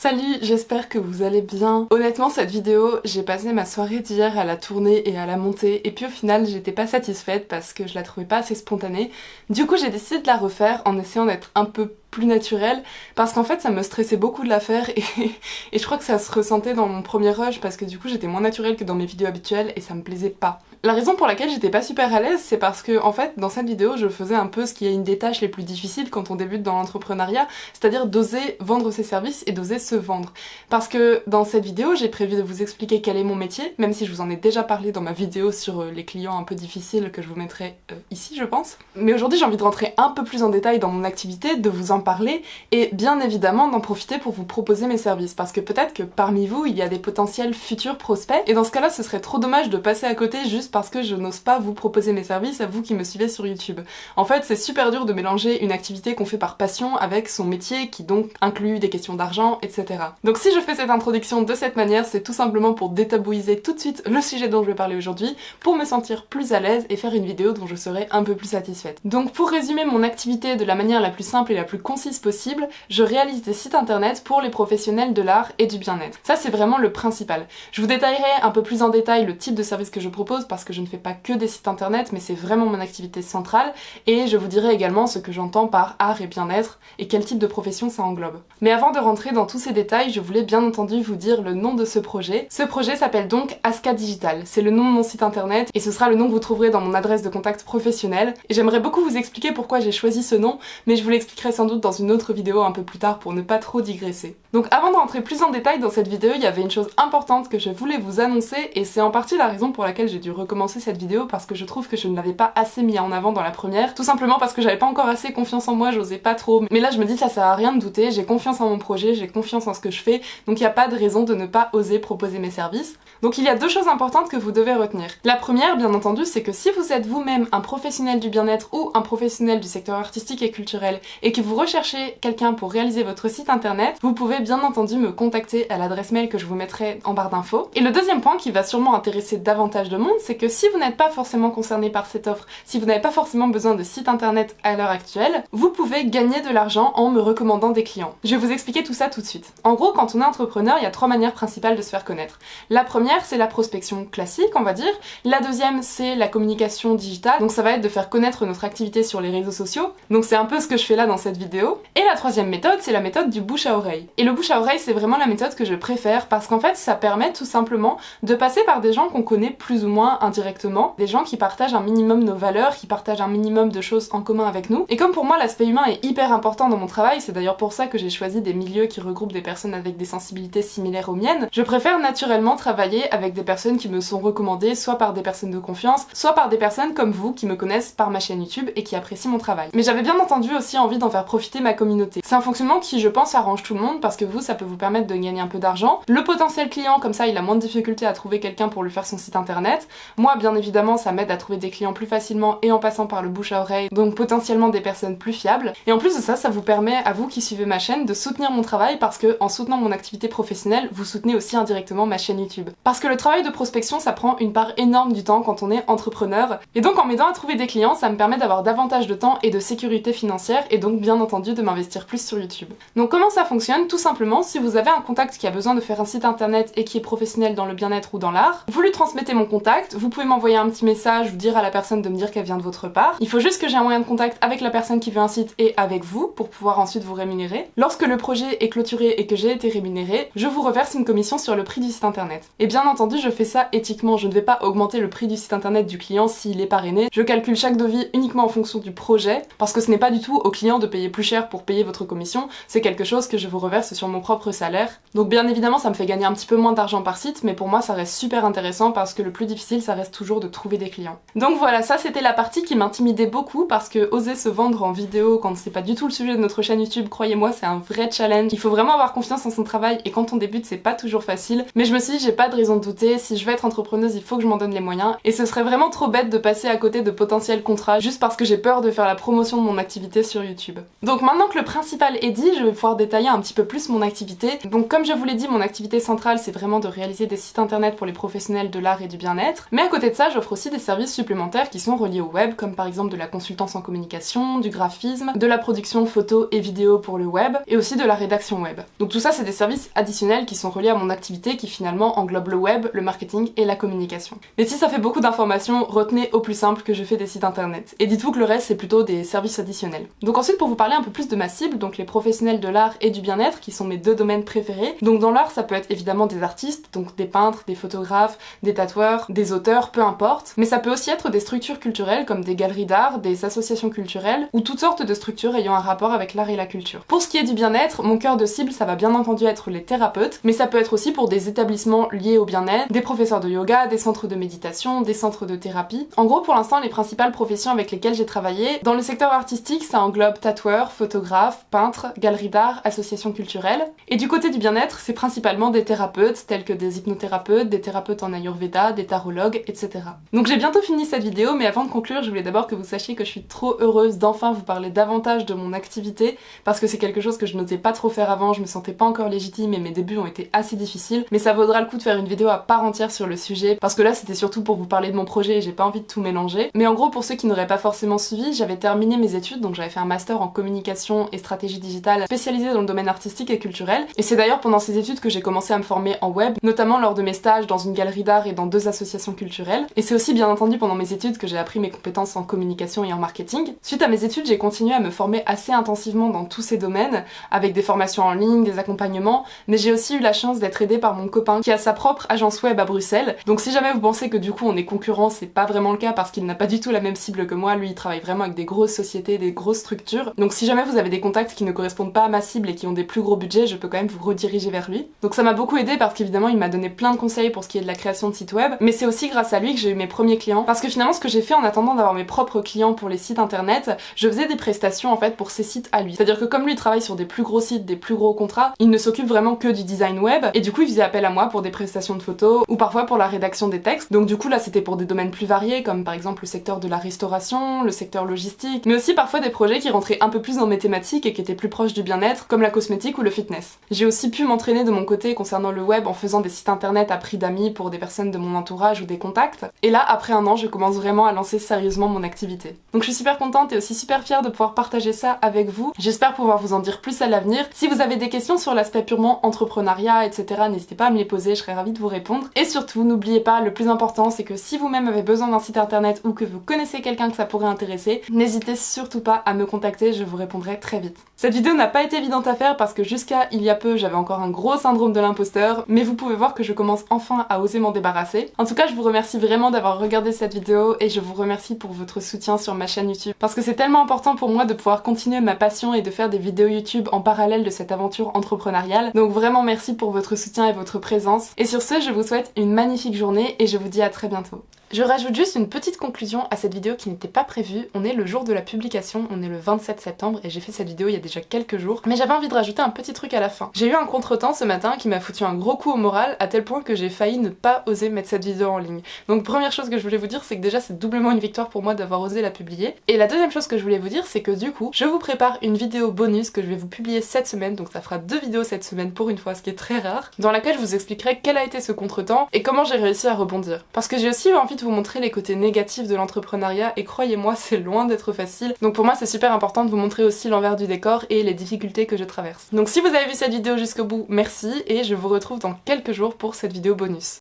Salut, j'espère que vous allez bien. Honnêtement, cette vidéo, j'ai passé ma soirée d'hier à la tourner et à la monter, et puis au final, j'étais pas satisfaite parce que je la trouvais pas assez spontanée. Du coup, j'ai décidé de la refaire en essayant d'être un peu plus naturelle, parce qu'en fait ça me stressait beaucoup de la faire et je crois que ça se ressentait dans mon premier rush parce que du coup j'étais moins naturelle que dans mes vidéos habituelles et ça me plaisait pas. La raison pour laquelle j'étais pas super à l'aise, c'est parce que en fait dans cette vidéo je faisais un peu ce qui est une des tâches les plus difficiles quand on débute dans l'entrepreneuriat, c'est-à-dire d'oser vendre ses services et d'oser se vendre. Parce que dans cette vidéo j'ai prévu de vous expliquer quel est mon métier, même si je vous en ai déjà parlé dans ma vidéo sur les clients un peu difficiles que je vous mettrai ici je pense. Mais aujourd'hui j'ai envie de rentrer un peu plus en détail dans mon activité, de vous en parler et bien évidemment d'en profiter pour vous proposer mes services parce que peut-être que parmi vous il y a des potentiels futurs prospects et dans ce cas-là ce serait trop dommage de passer à côté juste parce que je n'ose pas vous proposer mes services à vous qui me suivez sur YouTube. En fait c'est super dur de mélanger une activité qu'on fait par passion avec son métier qui donc inclut des questions d'argent, etc. Donc si je fais cette introduction de cette manière c'est tout simplement pour détabouiser tout de suite le sujet dont je vais parler aujourd'hui, pour me sentir plus à l'aise et faire une vidéo dont je serai un peu plus satisfaite. Donc pour résumer mon activité de la manière la plus simple et la plus concise possible, je réalise des sites internet pour les professionnels de l'art et du bien-être. Ça c'est vraiment le principal. Je vous détaillerai un peu plus en détail le type de service que je propose parce que je ne fais pas que des sites internet mais c'est vraiment mon activité centrale et je vous dirai également ce que j'entends par art et bien-être et quel type de profession ça englobe. Mais avant de rentrer dans tous ces détails, je voulais bien entendu vous dire le nom de ce projet. Ce projet s'appelle donc Aska Digital. C'est le nom de mon site internet et ce sera le nom que vous trouverez dans mon adresse de contact professionnelle. Et j'aimerais beaucoup vous expliquer pourquoi j'ai choisi ce nom, mais je vous l'expliquerai sans doute dans une autre vidéo un peu plus tard pour ne pas trop digresser. Donc avant de rentrer plus en détail dans cette vidéo, il y avait une chose importante que je voulais vous annoncer et c'est en partie la raison pour laquelle j'ai dû recommencer cette vidéo parce que je trouve que je ne l'avais pas assez mis en avant dans la première, tout simplement parce que j'avais pas encore assez confiance en moi, j'osais pas trop. Mais là je me dis ça sert à rien de douter, j'ai confiance en mon projet, j'ai confiance en ce que je fais, donc il n'y a pas de raison de ne pas oser proposer mes services. Donc il y a deux choses importantes que vous devez retenir. La première, bien entendu, c'est que si vous êtes vous-même un professionnel du bien-être ou un professionnel du secteur artistique et culturel et que vous recherchez quelqu'un pour réaliser votre site internet, vous pouvez bien entendu me contacter à l'adresse mail que je vous mettrai en barre d'infos. Et le deuxième point qui va sûrement intéresser davantage de monde, c'est que si vous n'êtes pas forcément concerné par cette offre, si vous n'avez pas forcément besoin de site internet à l'heure actuelle, vous pouvez gagner de l'argent en me recommandant des clients. Je vais vous expliquer tout ça tout de suite. En gros, quand on est entrepreneur, il y a trois manières principales de se faire connaître. La première, c'est la prospection classique, on va dire. La deuxième, c'est la communication digitale. Donc ça va être de faire connaître notre activité sur les réseaux sociaux. Donc c'est un peu ce que je fais là dans cette vidéo. Et la troisième méthode, c'est la méthode du bouche à oreille. Et le bouche à oreille, c'est vraiment la méthode que je préfère parce qu'en fait, ça permet tout simplement de passer par des gens qu'on connaît plus ou moins indirectement, des gens qui partagent un minimum nos valeurs, qui partagent un minimum de choses en commun avec nous. Et comme pour moi, l'aspect humain est hyper important dans mon travail, c'est d'ailleurs pour ça que j'ai choisi des milieux qui regroupent des personnes avec des sensibilités similaires aux miennes, je préfère naturellement travailler avec des personnes qui me sont recommandées soit par des personnes de confiance, soit par des personnes comme vous qui me connaissent par ma chaîne YouTube et qui apprécient mon travail. Mais j'avais bien entendu aussi envie d'en faire profiter ma communauté. C'est un fonctionnement qui je pense arrange tout le monde parce que vous ça peut vous permettre de gagner un peu d'argent. Le potentiel client comme ça il a moins de difficultés à trouver quelqu'un pour lui faire son site internet. Moi bien évidemment ça m'aide à trouver des clients plus facilement et en passant par le bouche à oreille, donc potentiellement des personnes plus fiables. Et en plus de ça, ça vous permet à vous qui suivez ma chaîne de soutenir mon travail parce que en soutenant mon activité professionnelle, vous soutenez aussi indirectement ma chaîne YouTube. Parce que le travail de prospection ça prend une part énorme du temps quand on est entrepreneur et donc en m'aidant à trouver des clients ça me permet d'avoir davantage de temps et de sécurité financière et donc bien entendu de m'investir plus sur YouTube. Donc comment ça fonctionne? Tout simplement, si vous avez un contact qui a besoin de faire un site internet et qui est professionnel dans le bien-être ou dans l'art, vous lui transmettez mon contact, vous pouvez m'envoyer un petit message ou dire à la personne de me dire qu'elle vient de votre part. Il faut juste que j'ai un moyen de contact avec la personne qui veut un site et avec vous pour pouvoir ensuite vous rémunérer. Lorsque le projet est clôturé et que j'ai été rémunérée, je vous reverse une commission sur le prix du site internet. Et bien entendu, je fais ça éthiquement, je ne vais pas augmenter le prix du site internet du client s'il est parrainé. Je calcule chaque devis uniquement en fonction du projet, parce que ce n'est pas du tout au client de payer plus cher pour payer votre commission, c'est quelque chose que je vous reverse sur mon propre salaire. Donc bien évidemment, ça me fait gagner un petit peu moins d'argent par site, mais pour moi ça reste super intéressant parce que le plus difficile, ça reste toujours de trouver des clients. Donc voilà, ça c'était la partie qui m'intimidait beaucoup parce que oser se vendre en vidéo quand c'est pas du tout le sujet de notre chaîne YouTube, croyez-moi, c'est un vrai challenge. Il faut vraiment avoir confiance en son travail et quand on débute, c'est pas toujours facile. Mais je me suis dit, j'ai pas de raison de douter, si je veux être entrepreneuse, il faut que je m'en donne les moyens et ce serait vraiment trop bête de passer à côté de potentiels contrats juste parce que j'ai peur de faire la promotion de mon activité sur YouTube. Donc maintenant que le principal est dit, je vais pouvoir détailler un petit peu plus mon activité. Donc comme je vous l'ai dit, mon activité centrale c'est vraiment de réaliser des sites internet pour les professionnels de l'art et du bien-être. Mais à côté de ça, j'offre aussi des services supplémentaires qui sont reliés au web, comme par exemple de la consultance en communication, du graphisme, de la production photo et vidéo pour le web, et aussi de la rédaction web. Donc tout ça c'est des services additionnels qui sont reliés à mon activité qui finalement englobe le web, le marketing et la communication. Mais si ça fait beaucoup d'informations, retenez au plus simple que je fais des sites internet. Et dites-vous que le reste c'est plutôt des services additionnels. Donc ensuite pour vous parler un peu plus de ma cible, donc les professionnels de l'art et du bien-être qui sont mes deux domaines préférés. Donc dans l'art ça peut être évidemment des artistes, donc des peintres, des photographes, des tatoueurs, des auteurs, peu importe. Mais ça peut aussi être des structures culturelles comme des galeries d'art, des associations culturelles ou toutes sortes de structures ayant un rapport avec l'art et la culture. Pour ce qui est du bien-être, mon cœur de cible ça va bien entendu être les thérapeutes, mais ça peut être aussi pour des établissements liés au bien-être, des professeurs de yoga, des centres de méditation, des centres de thérapie. En gros, pour l'instant, les principales professions avec lesquelles j'ai travaillé, dans le secteur artistique, ça englobe tatoueurs, photographes, peintres, galeries d'art, associations culturelles. Et du côté du bien-être, c'est principalement des thérapeutes, tels que des hypnothérapeutes, des thérapeutes en ayurveda, des tarologues, etc. Donc j'ai bientôt fini cette vidéo, mais avant de conclure, je voulais d'abord que vous sachiez que je suis trop heureuse d'enfin vous parler davantage de mon activité, parce que c'est quelque chose que je n'osais pas trop faire avant, je me sentais pas encore légitime et mes débuts ont été assez difficiles, mais ça vaudra le coup de faire une vidéo à part entière sur le sujet, parce que là c'était surtout pour vous parler de mon projet et j'ai pas envie de tout mélanger. Mais en gros, pour ceux qui n'auraient pas forcément suivi, j'avais terminé mes études, donc j'avais fait un master en communication et stratégie digitale spécialisé dans le domaine artistique et culturel, et c'est d'ailleurs pendant ces études que j'ai commencé à me former en web, notamment lors de mes stages dans une galerie d'art et dans 2 associations culturelles, et c'est aussi bien entendu pendant mes études que j'ai appris mes compétences en communication et en marketing. Suite à mes études, j'ai continué à me former assez intensivement dans tous ces domaines, avec des formations en ligne, des accompagnements, mais j'ai aussi eu la chance d'être aidée par mon copain qui a sa propre agence web à Bruxelles. Donc si jamais vous pensez que du coup on est concurrents, c'est pas vraiment le cas parce qu'il n'a pas du tout la même cible que moi, lui il travaille vraiment avec des grosses sociétés, des grosses structures. Donc si jamais vous avez des contacts qui ne correspondent pas à ma cible et qui ont des plus gros budgets, je peux quand même vous rediriger vers lui. Donc ça m'a beaucoup aidé parce qu'évidemment il m'a donné plein de conseils pour ce qui est de la création de sites web, mais c'est aussi grâce à lui que j'ai eu mes premiers clients, parce que finalement ce que j'ai fait en attendant d'avoir mes propres clients pour les sites internet, je faisais des prestations en fait pour ces sites à lui. C'est-à-dire que comme lui il travaille sur des plus gros sites, des plus gros contrats, il ne s'occupe vraiment que du design web, et du coup il faisait appel à moi pour des prestations de photos ou parfois pour la rédaction des textes. Donc du coup là c'était pour des domaines plus variés comme par exemple le secteur de la restauration, le secteur logistique, mais aussi parfois des projets qui rentraient un peu plus dans mes thématiques et qui étaient plus proches du bien-être comme la cosmétique ou le fitness. J'ai aussi pu m'entraîner de mon côté concernant le web en faisant des sites internet à prix d'amis pour des personnes de mon entourage ou des contacts. Et là après un an je commence vraiment à lancer sérieusement mon activité. Donc je suis super contente et aussi super fière de pouvoir partager ça avec vous. J'espère pouvoir vous en dire plus à l'avenir. Si vous avez des questions sur l'aspect purement entrepreneuriat, etc., n'hésitez pas à me les poser, je serais ravie de vous répondre. Et surtout, n'oubliez pas, le plus important, c'est que si vous-même avez besoin d'un site internet ou que vous connaissez quelqu'un que ça pourrait intéresser, n'hésitez surtout pas à me contacter, je vous répondrai très vite. Cette vidéo n'a pas été évidente à faire parce que jusqu'à il y a peu, j'avais encore un gros syndrome de l'imposteur, mais vous pouvez voir que je commence enfin à oser m'en débarrasser. En tout cas, je vous remercie vraiment d'avoir regardé cette vidéo et je vous remercie pour votre soutien sur ma chaîne YouTube, parce que c'est tellement important pour moi de pouvoir continuer ma passion et de faire des vidéos YouTube en parallèle de cette aventure entrepreneuriale. Donc vraiment merci pour votre soutien et votre présence. Et sur ce, je vous souhaite une magnifique journée et je vous dis à très bientôt. Je rajoute juste une petite conclusion à cette vidéo qui n'était pas prévue. On est le jour de la publication, on est le 27 septembre et j'ai fait cette vidéo il y a déjà quelques jours. Mais j'avais envie de rajouter un petit truc à la fin. J'ai eu un contretemps ce matin qui m'a foutu un gros coup au moral à tel point que j'ai failli ne pas oser mettre cette vidéo en ligne. Donc première chose que je voulais vous dire, c'est que déjà c'est doublement une victoire pour moi d'avoir osé la publier. Et la deuxième chose que je voulais vous dire, c'est que du coup, je vous prépare une vidéo bonus que je vais vous publier cette semaine, donc ça fera 2 vidéos cette semaine pour une fois, ce qui est très rare, dans laquelle je vous expliquerai quel a été ce contretemps et comment j'ai réussi à rebondir. Parce que j'ai aussi eu envie de vous montrer les côtés négatifs de l'entrepreneuriat et croyez-moi, c'est loin d'être facile. Donc pour moi, c'est super important de vous montrer aussi l'envers du décor et les difficultés que je traverse. Donc si vous avez vu cette vidéo jusqu'au bout, merci et je vous retrouve dans quelques jours pour cette vidéo bonus.